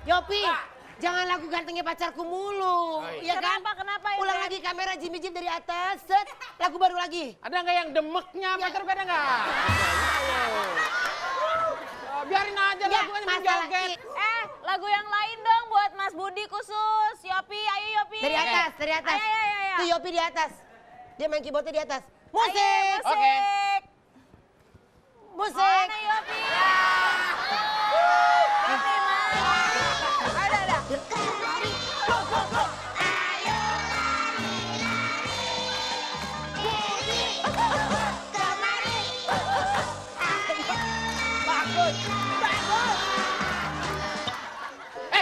Yopi, jangan lagu gantengnya pacarku mulu. Iya kan? Kenapa? Ulang lagi kamera Jimmy Jim dari atas. Set, lagu baru lagi. Ada nggak yang demeknya? Pacar ada nggak? Biarin aja Ya, lagu ini masalah menjoget. Lagu yang lain dong buat Mas Budi khusus. Yopi, ayo Yopi. Dari atas. Ayo. Tuh Yopi di atas. Dia main keyboardnya di atas. Musik. Ayo, musik. Musik. Mana Yopi? Yopi mana? Ada.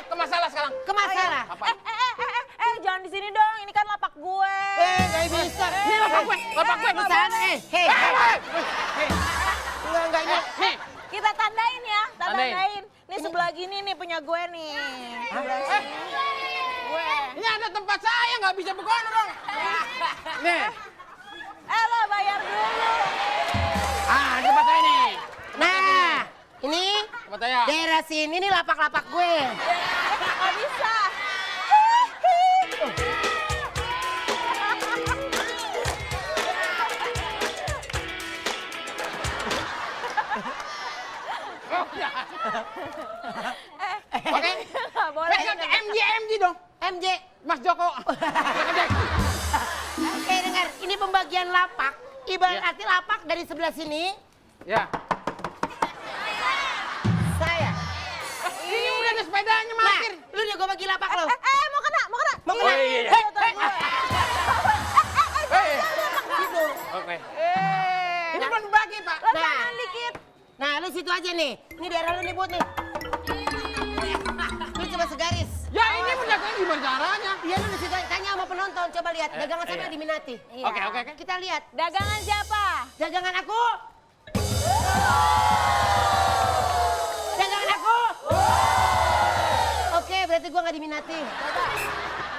Ke masalah sekarang. Ke masalah. Jangan di sini dong. Ini kan lapak gue. Nggak bisa. Ini lapak gue Di sana. Hei. Enggak ini. Nih, Kita tandain ya. Tandain. Tandain. Nih sebelah gini nih punya gue nih. Gue. ini ada tempat saya nggak bisa begono dong. Nih, Lo bayar dulu. di tempat saya nih. Nah, ini Apa tuh ya? Daerah sini nih lapak-lapak gue. Nggak bisa. Oke. Nggak boleh. MJ dong. MJ. Mas Joko. Oke, dengar. Ini pembagian lapak. Ibarat arti lapak dari sebelah sini. Ya. Saya. Ini udah ada sepedanya Nah, markir. lu nih gue bagi lapak lo. Mau kena. Mau kena? Oh, iya. Oke. Ini bukan bagi, Pak. Nah, nah, lu situ aja nih. Ini daerah lu nih, Bud nih. Lu coba segaris. Ya ini menjaganya gimana caranya? Iya, lu di situ aja. Tanya sama penonton. Coba lihat. Dagangan siapa yang diminati? Oke. Kita lihat. Dagangan siapa? Dagangan aku. Dagangan aku. Oke, berarti gua nggak diminati.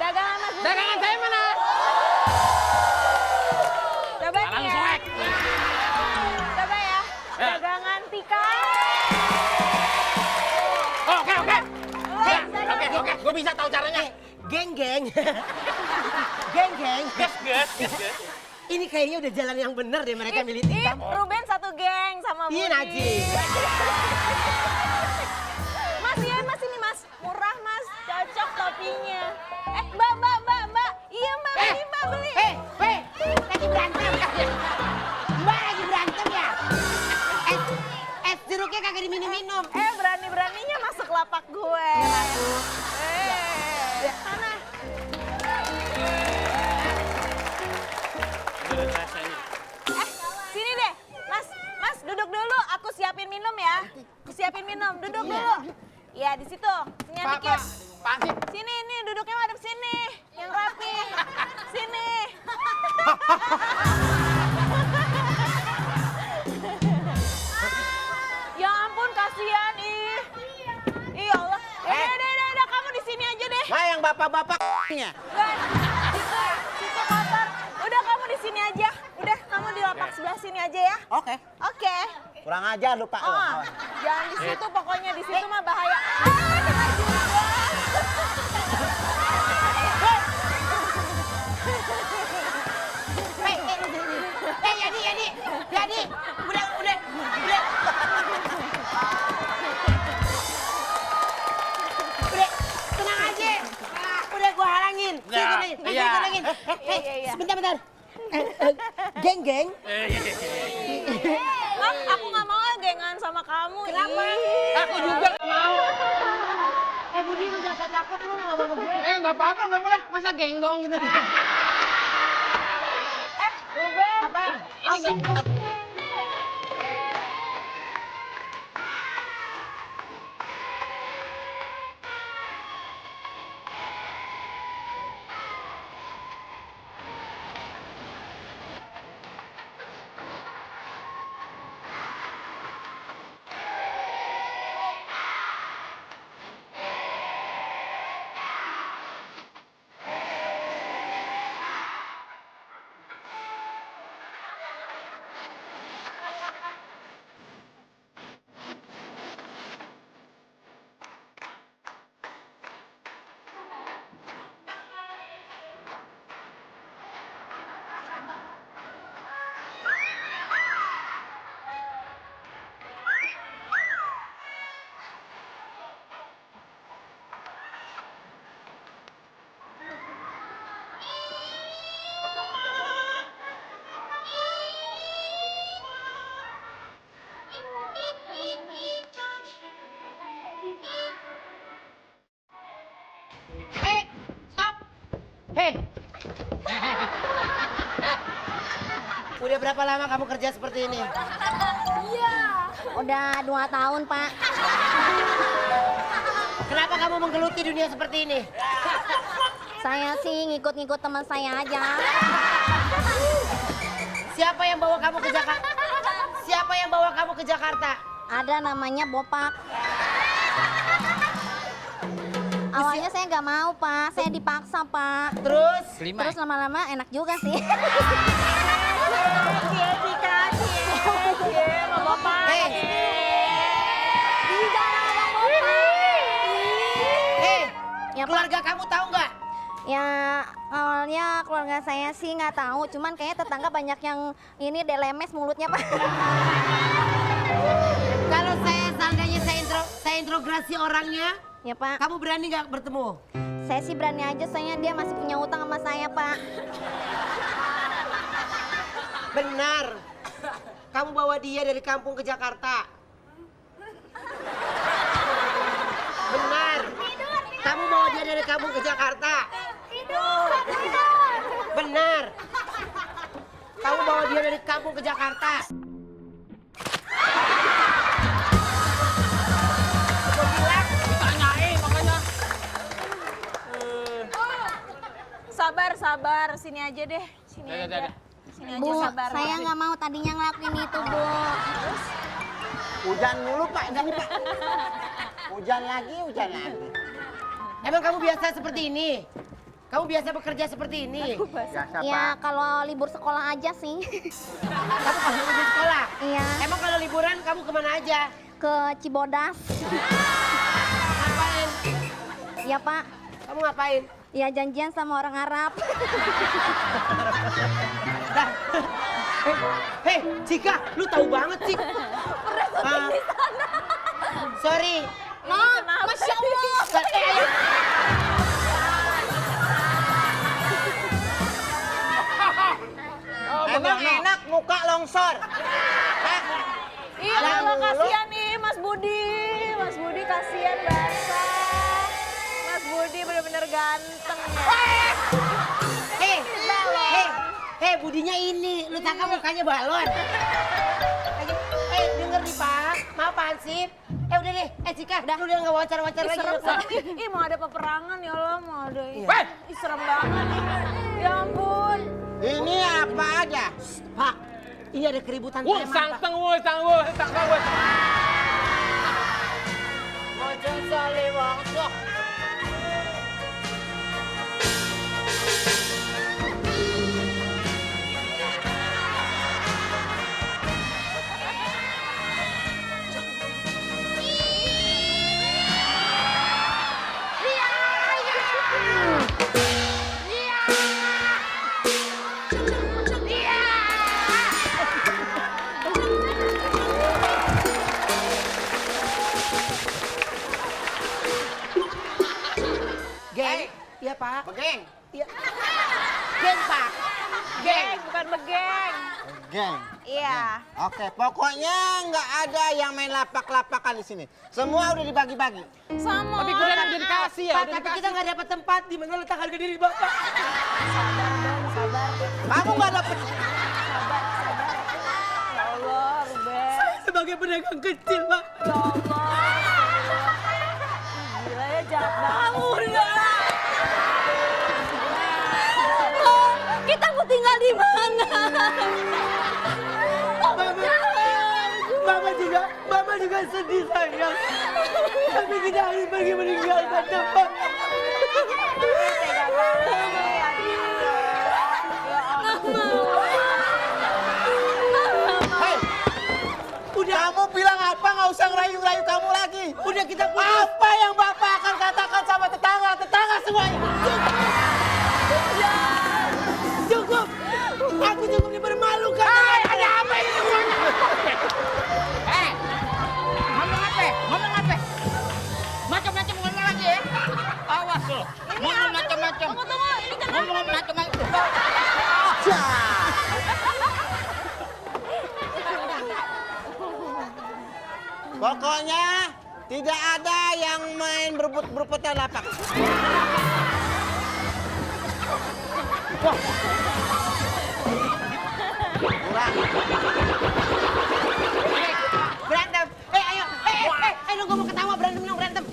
Dagangan Mas Budi. Dagangan saya mana? Coba nih Lalu ya. soek. Coba ya. Dagangan Tika. Oke. Oke. Gue bisa tahu caranya. Geng-geng. Geng-geng. Gas. Ini kayaknya udah jalan yang bener deh mereka milih Tikam. Ruben satu geng sama Budi. Iya, Najib. Mas, iya Mas ini Mas. Murah Mas. Cocok topinya. Mbak. Iya Mbak, beli Mbak, beli. Lagi berantem. Mbak lagi berantem ya? Es jeruknya kagak diminum-minum. Berani-beraninya masuk lapak gue. Sana. Sini deh. Mas duduk dulu. Aku siapin minum ya. Duduk dulu. Ya di situ. Sini dikit. Pak sih. Sini, nih duduknya madep sini. Yang rapi. Sini. Ya ampun, kasihan ih. Ih, ya Allah. Udah, kamu di sini aja deh. Nah, yang bapak-bapaknya. Gan, situ kotor. Udah kamu di sini aja. Udah, kamu di lapak sebelah sini aja ya. Oke. Oke. Kurang ajar lu, Pak. Oh, jangan di situ pokoknya di situ mah bahaya. Kena juga. Jadi, udah. Udah, tenang aja. Udah gua halangin. Halangin. Sebentar. Geng-geng. Aku nggak mau gengan sama kamu. Kenapa? Aku juga nggak mau. Budi lu jangan takut lu sama gue. Nggak apa-apa, nggak boleh. Masa genggong gitu. Ruben. Apa? Udah berapa lama kamu kerja seperti ini? Udah 2 tahun, Pak. Kenapa kamu menggeluti dunia seperti ini? Saya sih ngikut-ngikut teman saya aja. Siapa yang bawa kamu ke Jakarta? Siapa yang bawa kamu ke Jakarta? Ada namanya Bopak. Awalnya saya nggak mau, Pak. Saya dipaksa, Pak. Terus? Terus lama-lama enak juga sih. Cie, Tika, cie, sama Bapak. Hei, Jangan Ya awalnya keluarga saya sih nggak tahu, cuman kayaknya tetangga banyak yang ini lemes mulutnya Pak. Kalau saya seandainya saya interogasi orangnya, Ya Pak, kamu berani nggak bertemu? saya sih berani aja soalnya dia masih punya utang sama saya Pak. Benar. Kamu bawa dia dari kampung ke Jakarta. Benar. Kamu bawa dia dari kampung ke Jakarta. Benar. Kamu bawa dia dari kampung ke Jakarta. Ditanyain makanya. Sabar, sini aja deh. Sini aja. Sini aja Bu, sabar. saya nggak mau tadinya ngelakuin itu Bu. Hujan mulu Pak, ini Pak. Hujan lagi. Emang kamu biasa seperti ini? Kamu biasa bekerja seperti ini? Biasa Ya Pak. kalau libur sekolah aja sih. Kamu kalau libur sekolah? Iya, Emang kalau liburan kamu kemana aja? ke Cibodas. Ngapain? Ya Pak, Kamu ngapain? ya janjian sama orang Arab. Hei, Cika, lu tahu banget sih. Sorry. Masya Allah. Emang enak muka longsor. Iya, Allah kasihan nih Mas Budi. Mas Budi kasihan basah. Mas Budi bener-bener ganteng ya. Hei, Budinya ini. Lu tangkap mukanya balon. Denger nih Pak. Maaf Hansip. Udah deh. Cika, lu udah nggak wawancara-wawancara lagi. Serem. Ih, mau ada peperangan ya Allah, mau ada. Ih, serem banget. Ya ampun. Ini apa aja? Pak, ini ada keributan preman, Pak. Sangteng. Mojong sali wangsok. Geng? Iya Pak. Begeng. Iya. Geng Pak. Geng, bukan begeng. Geng. Iya. Oke, pokoknya nggak ada yang main lapak-lapakan di sini. Semua udah dibagi-bagi. Sama. Tapi gue udah dikasih ya. Pak, tapi kita nggak dapat tempat. Di mana letak harga diri Bapak? Kamu nggak dapet. Ya Allah, Ruben. Sebagai pedagang kecil, Pak. Ya Allah. Gila ya, jahat banget. Kita mau tinggal di mana? Mama juga sedih sayang. Tapi kita harus pergi meninggalkan tempat. Tega banget. Hei, kamu bilang apa? Nggak usah ngerayu-ngerayu kamu lagi. Udah kita putus. Apa yang Bapak akan katakan sama tetangga semuanya? Cukup. Aku cukup dipermalukan. Ada apa ini semuanya? Ngomong apa? Macam-macam ngomong lagi ya. Awas lo. Ngomong macam-macam. Tunggu, ini kenapa? Ngomong macam-macam. Pokoknya tidak ada yang main berebut-berebutan lapak. Berantem. Ayo. Ayo, gue mau ketawa. Berantem.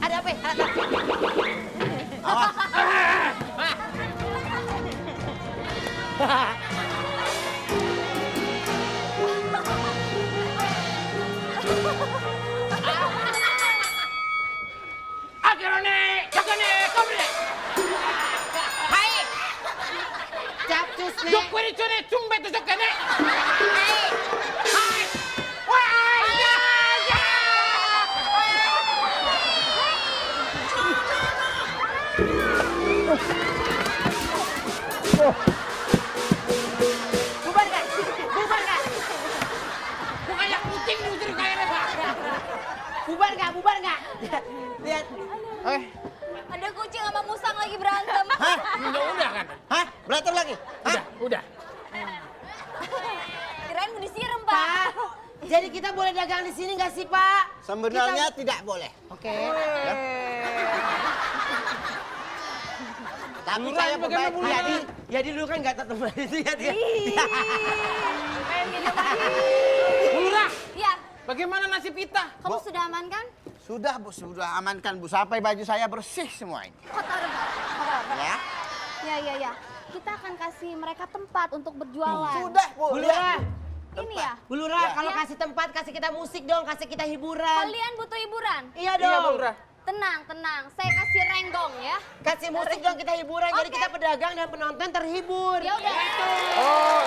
Ada apa? Ada apa? Awas. Capcus nih. Jok kweri cune cumbe tu jok kene. Jadi kita boleh dagang di sini nggak sih, Pak? Sebenarnya tidak boleh. Oke. Tapi saya berbaik hati. Ya dulu kan nggak terteman itu ya dia. Bu Lurah, Iya, bagaimana nasib kita? kamu sudah aman kan? Sudah Bu, sudah amankan Bu. Sampai baju saya bersih semua ini. Kotor. Ya. Ya. Kita akan kasih mereka tempat untuk berjualan. Sudah Bu. Bu Lurah, Ini ya. Bu Lurah, kalau Ya. kasih tempat, kasih kita musik dong, kasih kita hiburan. Kalian butuh hiburan? Iya dong. Tenang. Saya kasih renggong ya. Kasih musik dong kita hiburan, jadi Oke. kita pedagang dan penonton terhibur. Ya udah. Oh,